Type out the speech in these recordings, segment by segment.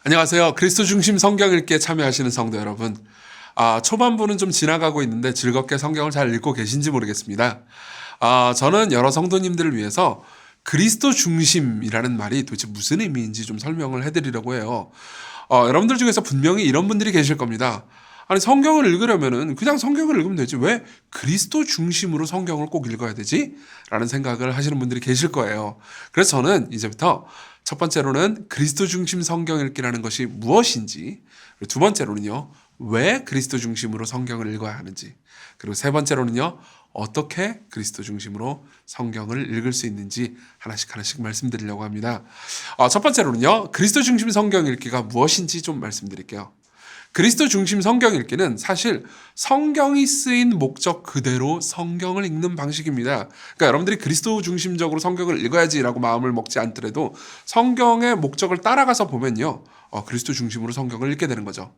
안녕하세요. 그리스도 중심 성경 읽기에 참여하시는 성도 여러분. 초반부는 좀 지나가고 있는데 즐겁게 성경을 잘 읽고 계신지 모르겠습니다. 저는 여러 성도님들을 위해서 그리스도 중심이라는 말이 도대체 무슨 의미인지 좀 설명을 해드리려고 해요. 여러분들 중에서 분명히 이런 분들이 계실 겁니다. 아니, 성경을 읽으려면은 그냥 성경을 읽으면 되지. 왜 그리스도 중심으로 성경을 꼭 읽어야 되지? 라는 생각을 하시는 분들이 계실 거예요. 그래서 저는 이제부터 첫 번째로는 그리스도 중심 성경 읽기라는 것이 무엇인지, 그리고 두 번째로는요, 왜 그리스도 중심으로 성경을 읽어야 하는지, 그리고 세 번째로는요, 어떻게 그리스도 중심으로 성경을 읽을 수 있는지 하나씩 말씀드리려고 합니다. 첫 번째로는요, 그리스도 중심 성경 읽기가 무엇인지 좀 말씀드릴게요. 그리스도 중심 성경 읽기는 사실 성경이 쓰인 목적 그대로 성경을 읽는 방식입니다. 그러니까 여러분들이 그리스도 중심적으로 성경을 읽어야지라고 마음을 먹지 않더라도 성경의 목적을 따라가서 보면요, 그리스도 중심으로 성경을 읽게 되는 거죠.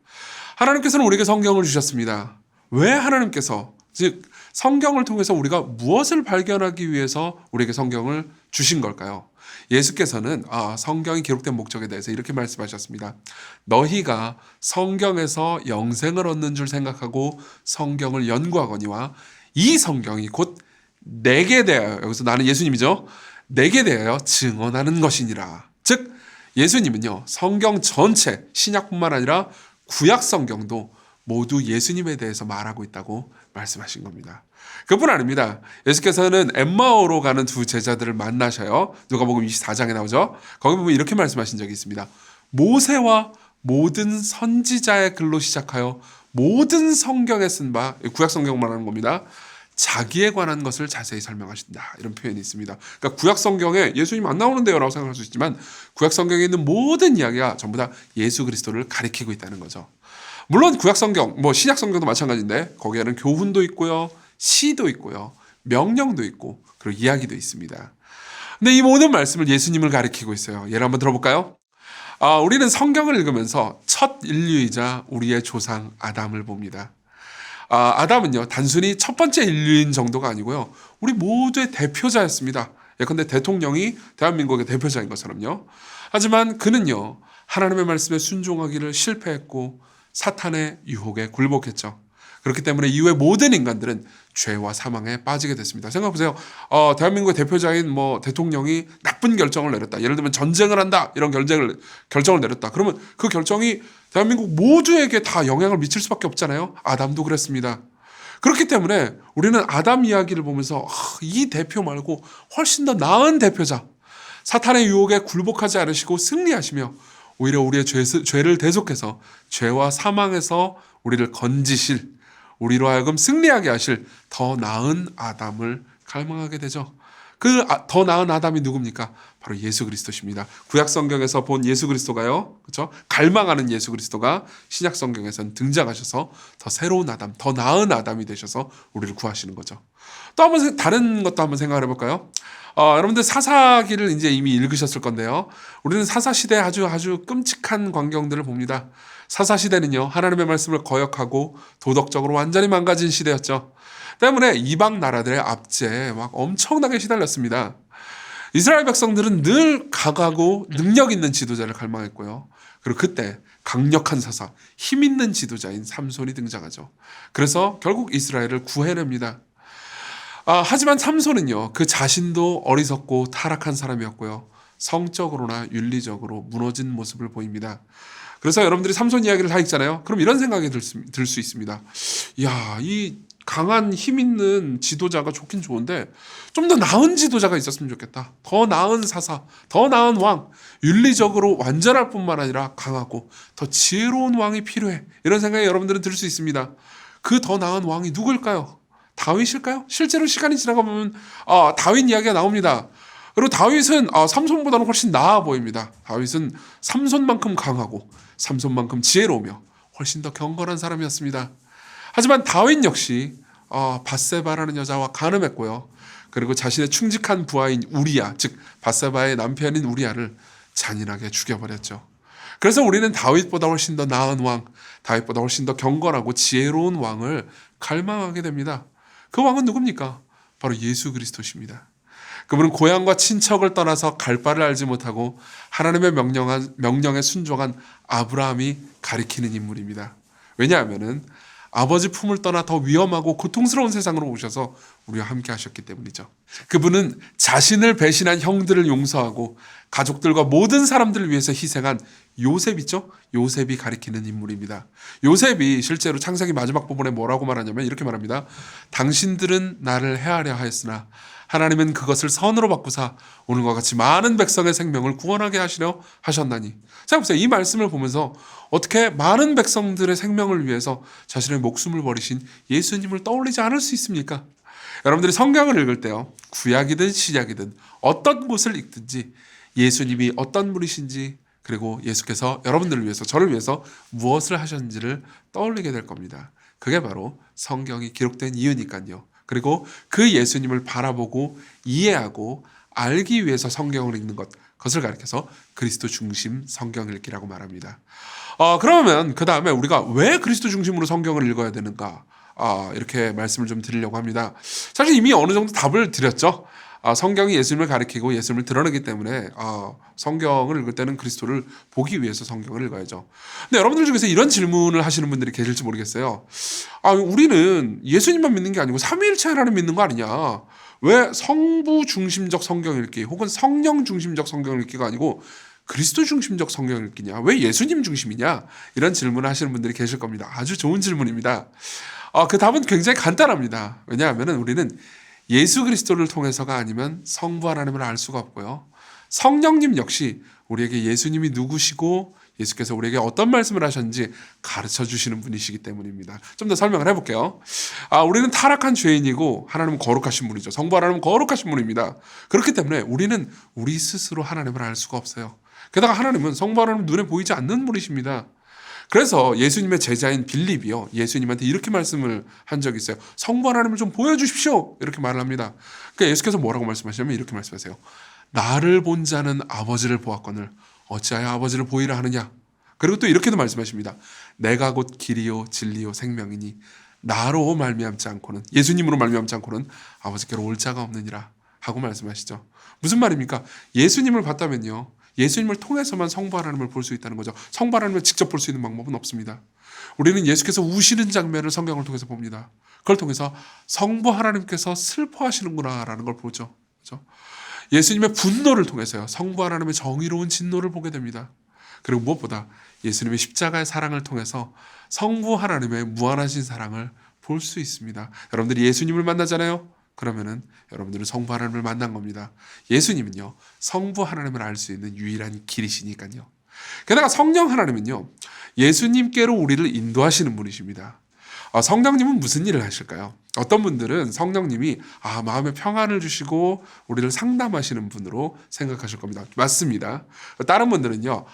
하나님께서는 우리에게 성경을 주셨습니다. 왜 하나님께서, 즉 성경을 통해서 우리가 무엇을 발견하기 위해서 우리에게 성경을 주신 걸까요? 예수께서는 성경이 기록된 목적에 대해서 이렇게 말씀하셨습니다. 너희가 성경에서 영생을 얻는 줄 생각하고 성경을 연구하거니와 이 성경이 곧 내게 대하여, 여기서 나는 예수님이죠, 내게 대하여 증언하는 것이니라. 즉 예수님은요, 성경 전체, 신약뿐만 아니라 구약 성경도 모두 예수님에 대해서 말하고 있다고 말씀하신 겁니다. 그뿐 아닙니다. 예수께서는 엠마오로 가는 두 제자들을 만나셔요. 누가복음 24장에 나오죠. 거기 보면 이렇게 말씀하신 적이 있습니다. 모세와 모든 선지자의 글로 시작하여 모든 성경에 쓴 바, 구약 성경 말하는 겁니다, 자기에 관한 것을 자세히 설명하신다, 이런 표현이 있습니다. 그러니까 구약 성경에 예수님 안 나오는데요 라고 생각할 수 있지만 구약 성경에 있는 모든 이야기가 전부 다 예수 그리스도를 가리키고 있다는 거죠. 물론 구약 성경, 신약 성경도 마찬가지인데 거기에는 교훈도 있고요, 시도 있고요, 명령도 있고, 그리고 이야기도 있습니다. 근데 이 모든 말씀을 예수님을 가리키고 있어요. 예를 한번 들어볼까요? 우리는 성경을 읽으면서 첫 인류이자 우리의 조상 아담을 봅니다. 아담은요, 단순히 첫 번째 인류인 정도가 아니고요, 우리 모두의 대표자였습니다. 예컨대 대통령이 대한민국의 대표자인 것처럼요. 하지만 그는요, 하나님의 말씀에 순종하기를 실패했고 사탄의 유혹에 굴복했죠. 그렇기 때문에 이후의 모든 인간들은 죄와 사망에 빠지게 됐습니다. 생각해보세요. 대한민국의 대표자인 대통령이 나쁜 결정을 내렸다. 예를 들면 전쟁을 한다, 이런 결정을 내렸다. 그러면 그 결정이 대한민국 모두에게 다 영향을 미칠 수밖에 없잖아요. 아담도 그랬습니다. 그렇기 때문에 우리는 아담 이야기를 보면서 이 대표 말고 훨씬 더 나은 대표자, 사탄의 유혹에 굴복하지 않으시고 승리하시며 오히려 우리의 죄를 대속해서 죄와 사망에서 우리를 건지실, 우리로 하여금 승리하게 하실 더 나은 아담을 갈망하게 되죠. 그 더 나은 아담이 누굽니까? 바로 예수 그리스도십니다. 구약 성경에서 본 예수 그리스도가요, 그렇죠? 갈망하는 예수 그리스도가 신약 성경에서는 등장하셔서 더 새로운 아담, 더 나은 아담이 되셔서 우리를 구하시는 거죠. 또 한번 다른 것도 한번 생각을 해볼까요? 여러분들 사사기를 이제 이미 읽으셨을 건데요. 우리는 사사시대에 아주 끔찍한 광경들을 봅니다. 사사시대는요, 하나님의 말씀을 거역하고 도덕적으로 완전히 망가진 시대였죠. 때문에 이방 나라들의 압제에 막 엄청나게 시달렸습니다. 이스라엘 백성들은 늘 강하고 능력 있는 지도자를 갈망했고요. 그리고 그때 강력한 사사, 힘 있는 지도자인 삼손이 등장하죠. 그래서 결국 이스라엘을 구해냅니다. 하지만 삼손은요, 그 자신도 어리석고 타락한 사람이었고요, 성적으로나 윤리적으로 무너진 모습을 보입니다. 그래서 여러분들이 삼손 이야기를 다 읽잖아요. 그럼 이런 생각이 들 수 있습니다. 이 강한 힘 있는 지도자가 좋긴 좋은데 좀 더 나은 지도자가 있었으면 좋겠다. 더 나은 사사, 더 나은 왕, 윤리적으로 완전할 뿐만 아니라 강하고 더 지혜로운 왕이 필요해. 이런 생각이 여러분들은 들 수 있습니다. 그 더 나은 왕이 누굴까요? 다윗일까요? 실제로 시간이 지나가 보면 다윗 이야기가 나옵니다. 그리고 다윗은 삼손보다는 훨씬 나아 보입니다. 다윗은 삼손만큼 강하고 삼손만큼 지혜로우며 훨씬 더 경건한 사람이었습니다. 하지만 다윗 역시 밧세바라는 여자와 간음했고요. 그리고 자신의 충직한 부하인 우리야, 즉 밧세바의 남편인 우리야를 잔인하게 죽여버렸죠. 그래서 우리는 다윗보다 훨씬 더 나은 왕, 다윗보다 훨씬 더 경건하고 지혜로운 왕을 갈망하게 됩니다. 그 왕은 누굽니까? 바로 예수 그리스도십니다. 그분은 고향과 친척을 떠나서 갈 바를 알지 못하고 하나님의 명령에 순종한 아브라함이 가리키는 인물입니다. 왜냐하면은 아버지 품을 떠나 더 위험하고 고통스러운 세상으로 오셔서 우리와 함께 하셨기 때문이죠. 그분은 자신을 배신한 형들을 용서하고 가족들과 모든 사람들을 위해서 희생한 요셉이죠. 요셉이 가리키는 인물입니다. 요셉이 실제로 창세기 마지막 부분에 뭐라고 말하냐면 이렇게 말합니다. 당신들은 나를 해하려 하였으나 하나님은 그것을 선으로 바꾸사 오늘과 같이 많은 백성의 생명을 구원하게 하시려 하셨나니. 생각해보세요. 이 말씀을 보면서 어떻게 많은 백성들의 생명을 위해서 자신의 목숨을 버리신 예수님을 떠올리지 않을 수 있습니까? 여러분들이 성경을 읽을 때요, 구약이든 신약이든 어떤 곳을 읽든지 예수님이 어떤 분이신지, 그리고 예수께서 여러분들을 위해서, 저를 위해서 무엇을 하셨는지를 떠올리게 될 겁니다. 그게 바로 성경이 기록된 이유니까요. 그리고 그 예수님을 바라보고 이해하고 알기 위해서 성경을 읽는 것, 그것을 가리켜서 그리스도 중심 성경 읽기라고 말합니다. 그러면 그 다음에 우리가 왜 그리스도 중심으로 성경을 읽어야 되는가? 이렇게 말씀을 좀 드리려고 합니다. 사실 이미 어느 정도 답을 드렸죠. 성경이 예수님을 가리키고 예수님을 드러내기 때문에 성경을 읽을 때는 그리스도를 보기 위해서 성경을 읽어야죠. 근데 여러분들 중에서 이런 질문을 하시는 분들이 계실지 모르겠어요. 우리는 예수님만 믿는 게 아니고 삼위일체 하나님 믿는 거 아니냐? 왜 성부 중심적 성경 읽기 혹은 성령 중심적 성경 읽기가 아니고 그리스도 중심적 성경 읽기냐? 왜 예수님 중심이냐? 이런 질문을 하시는 분들이 계실 겁니다. 아주 좋은 질문입니다. 그 답은 굉장히 간단합니다. 왜냐하면 우리는 예수 그리스도를 통해서가 아니면 성부 하나님을 알 수가 없고요. 성령님 역시 우리에게 예수님이 누구시고 예수께서 우리에게 어떤 말씀을 하셨는지 가르쳐 주시는 분이시기 때문입니다. 좀 더 설명을 해볼게요. 우리는 타락한 죄인이고 하나님은 거룩하신 분이죠. 성부 하나님은 거룩하신 분입니다. 그렇기 때문에 우리는 우리 스스로 하나님을 알 수가 없어요. 게다가 하나님은 성부 하나님은 눈에 보이지 않는 분이십니다. 그래서 예수님의 제자인 빌립이요, 예수님한테 이렇게 말씀을 한 적이 있어요. 성부 하나님을 좀 보여주십시오. 이렇게 말을 합니다. 그러니까 예수께서 뭐라고 말씀하시냐면 이렇게 말씀하세요. 나를 본 자는 아버지를 보았거늘 어찌하여 아버지를 보이라 하느냐. 그리고 또 이렇게도 말씀하십니다. 내가 곧 길이요 진리요 생명이니 나로 말미암지 않고는, 예수님으로 말미암지 않고는 아버지께로 올 자가 없느니라 하고 말씀하시죠. 무슨 말입니까? 예수님을 봤다면요, 예수님을 통해서만 성부 하나님을 볼 수 있다는 거죠. 성부 하나님을 직접 볼 수 있는 방법은 없습니다. 우리는 예수께서 우시는 장면을 성경을 통해서 봅니다. 그걸 통해서 성부 하나님께서 슬퍼하시는구나라는 걸 보죠. 그렇죠? 예수님의 분노를 통해서요, 성부 하나님의 정의로운 진노를 보게 됩니다. 그리고 무엇보다 예수님의 십자가의 사랑을 통해서 성부 하나님의 무한하신 사랑을 볼 수 있습니다. 여러분들이 예수님을 만나잖아요. 그러면은 여러분들은 성부 하나님을 만난 겁니다. 예수님은요, 성부 하나님을 알 수 있는 유일한 길이시니까요. 게다가 성령 하나님은요, 예수님께로 우리를 인도하시는 분이십니다. 성령님은 무슨 일을 하실까요? 어떤 분들은 성령님이 마음에 평안을 주시고 우리를 상담하시는 분으로 생각하실 겁니다. 맞습니다. 다른 분들은요,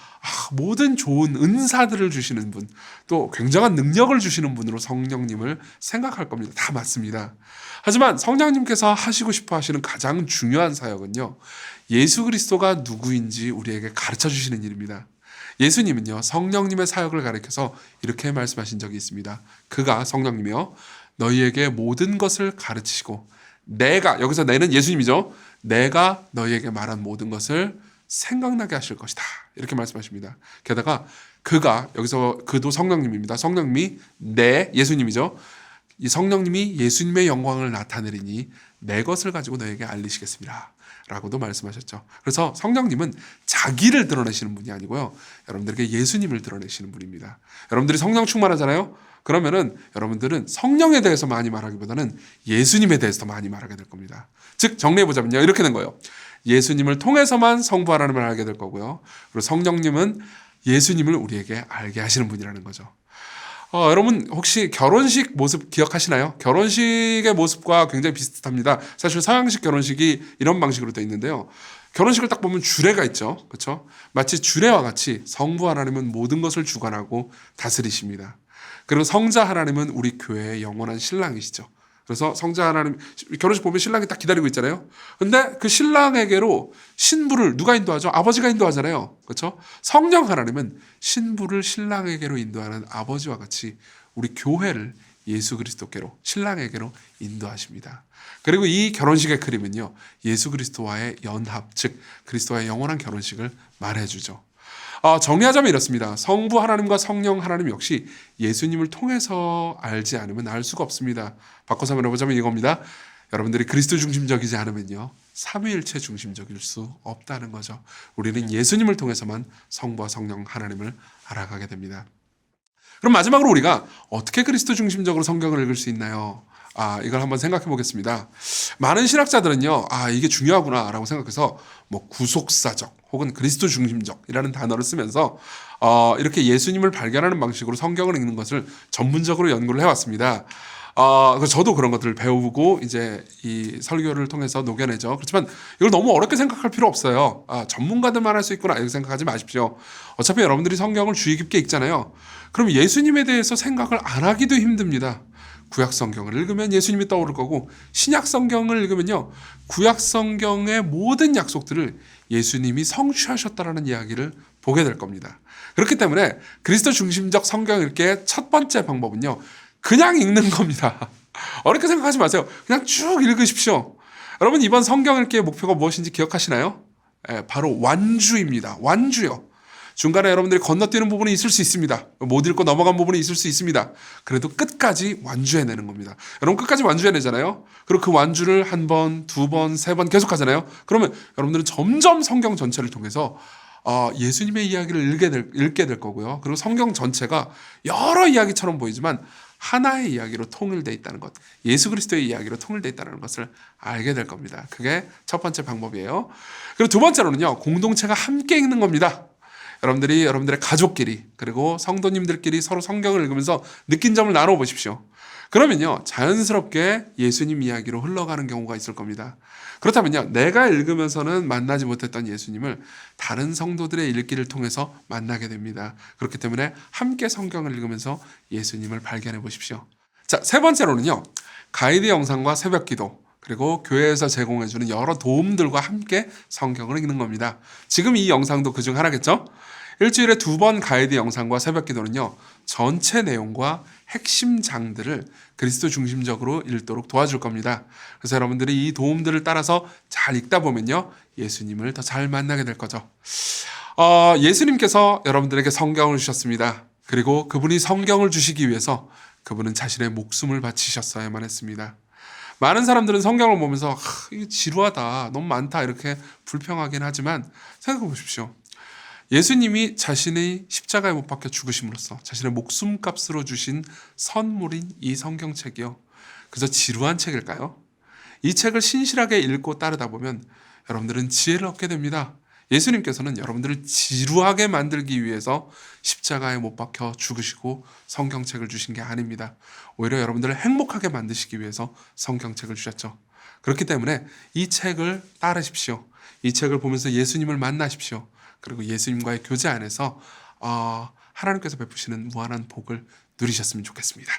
모든 좋은 은사들을 주시는 분, 또 굉장한 능력을 주시는 분으로 성령님을 생각할 겁니다. 다 맞습니다. 하지만 성령님께서 하시고 싶어 하시는 가장 중요한 사역은요, 예수 그리스도가 누구인지 우리에게 가르쳐 주시는 일입니다. 예수님은요, 성령님의 사역을 가리켜서 이렇게 말씀하신 적이 있습니다. 그가, 성령님이요, 너희에게 모든 것을 가르치시고 내가, 여기서 내는 예수님이죠, 내가 너희에게 말한 모든 것을 생각나게 하실 것이다, 이렇게 말씀하십니다. 게다가 그가, 여기서 그도 성령님입니다. 성령님이 예수님이죠. 이 성령님이 예수님의 영광을 나타내리니 내 것을 가지고 너에게 알리시겠습니다 라고도 말씀하셨죠. 그래서 성령님은 자기를 드러내시는 분이 아니고요, 여러분들에게 예수님을 드러내시는 분입니다. 여러분들이 성령 충만하잖아요. 그러면은 여러분들은 성령에 대해서 많이 말하기보다는 예수님에 대해서 더 많이 말하게 될 겁니다. 즉 정리해보자면요, 이렇게 된 거예요. 예수님을 통해서만 성부 하나님을 알게 될 거고요, 그리고 성령님은 예수님을 우리에게 알게 하시는 분이라는 거죠. 여러분 혹시 결혼식 모습 기억하시나요? 결혼식의 모습과 굉장히 비슷합니다. 사실 서양식 결혼식이 이런 방식으로 되어 있는데요, 결혼식을 딱 보면 주례가 있죠. 그렇죠? 마치 주례와 같이 성부 하나님은 모든 것을 주관하고 다스리십니다. 그리고 성자 하나님은 우리 교회의 영원한 신랑이시죠. 그래서 성자 하나님, 결혼식 보면 신랑이 딱 기다리고 있잖아요. 근데 그 신랑에게로 신부를 누가 인도하죠? 아버지가 인도하잖아요. 그렇죠? 성령 하나님은 신부를 신랑에게로 인도하는 아버지와 같이 우리 교회를 예수 그리스도께로, 신랑에게로 인도하십니다. 그리고 이 결혼식의 그림은요, 예수 그리스도와의 연합, 즉 그리스도와의 영원한 결혼식을 말해주죠. 정리하자면 이렇습니다. 성부 하나님과 성령 하나님 역시 예수님을 통해서 알지 않으면 알 수가 없습니다. 바꿔서 말해보자면 이겁니다. 여러분들이 그리스도 중심적이지 않으면요, 삼위일체 중심적일 수 없다는 거죠. 우리는 예수님을 통해서만 성부와 성령 하나님을 알아가게 됩니다. 그럼 마지막으로 우리가 어떻게 그리스도 중심적으로 성경을 읽을 수 있나요? 이걸 한번 생각해 보겠습니다. 많은 신학자들은요, 이게 중요하구나라고 생각해서 뭐 구속사적 혹은 그리스도 중심적이라는 단어를 쓰면서 이렇게 예수님을 발견하는 방식으로 성경을 읽는 것을 전문적으로 연구를 해왔습니다. 그래서 저도 그런 것들을 배우고 이제 이 설교를 통해서 녹여내죠. 그렇지만 이걸 너무 어렵게 생각할 필요 없어요. 전문가들만 할 수 있구나 이렇게 생각하지 마십시오. 어차피 여러분들이 성경을 주의 깊게 읽잖아요. 그럼 예수님에 대해서 생각을 안 하기도 힘듭니다. 구약 성경을 읽으면 예수님이 떠오를 거고, 신약 성경을 읽으면요, 구약 성경의 모든 약속들을 예수님이 성취하셨다라는 이야기를 보게 될 겁니다. 그렇기 때문에 그리스도 중심적 성경 읽기의 첫 번째 방법은요, 그냥 읽는 겁니다. 어렵게 생각하지 마세요. 그냥 쭉 읽으십시오. 여러분, 이번 성경 읽기의 목표가 무엇인지 기억하시나요? 바로 완주입니다. 완주요. 중간에 여러분들이 건너뛰는 부분이 있을 수 있습니다. 못 읽고 넘어간 부분이 있을 수 있습니다. 그래도 끝까지 완주해내는 겁니다. 여러분, 끝까지 완주해내잖아요. 그리고 그 완주를 한 번, 두 번, 세 번 계속 하잖아요. 그러면 여러분들은 점점 성경 전체를 통해서 예수님의 이야기를 읽게 될 거고요. 그리고 성경 전체가 여러 이야기처럼 보이지만 하나의 이야기로 통일되어 있다는 것, 예수 그리스도의 이야기로 통일되어 있다는 것을 알게 될 겁니다. 그게 첫 번째 방법이에요. 그리고 두 번째로는요, 공동체가 함께 읽는 겁니다. 여러분들이 여러분들의 가족끼리 그리고 성도님들끼리 서로 성경을 읽으면서 느낀 점을 나눠보십시오. 그러면요, 자연스럽게 예수님 이야기로 흘러가는 경우가 있을 겁니다. 그렇다면요, 내가 읽으면서는 만나지 못했던 예수님을 다른 성도들의 읽기를 통해서 만나게 됩니다. 그렇기 때문에 함께 성경을 읽으면서 예수님을 발견해 보십시오. 자, 세 번째로는요, 가이드 영상과 새벽 기도, 그리고 교회에서 제공해주는 여러 도움들과 함께 성경을 읽는 겁니다. 지금 이 영상도 그중 하나겠죠? 일주일에 2번 가이드 영상과 새벽 기도는요, 전체 내용과 핵심 장들을 그리스도 중심적으로 읽도록 도와줄 겁니다. 그래서 여러분들이 이 도움들을 따라서 잘 읽다 보면요, 예수님을 더 잘 만나게 될 거죠. 예수님께서 여러분들에게 성경을 주셨습니다. 그리고 그분이 성경을 주시기 위해서 그분은 자신의 목숨을 바치셨어야만 했습니다. 많은 사람들은 성경을 보면서 이게 지루하다, 너무 많다 이렇게 불평하긴 하지만 생각해 보십시오. 예수님이 자신의 십자가에 못 박혀 죽으심으로써 자신의 목숨값으로 주신 선물인 이 성경책이요, 그저 지루한 책일까요? 이 책을 신실하게 읽고 따르다 보면 여러분들은 지혜를 얻게 됩니다. 예수님께서는 여러분들을 지루하게 만들기 위해서 십자가에 못 박혀 죽으시고 성경책을 주신 게 아닙니다. 오히려 여러분들을 행복하게 만드시기 위해서 성경책을 주셨죠. 그렇기 때문에 이 책을 따르십시오. 이 책을 보면서 예수님을 만나십시오. 그리고 예수님과의 교제 안에서 하나님께서 베푸시는 무한한 복을 누리셨으면 좋겠습니다.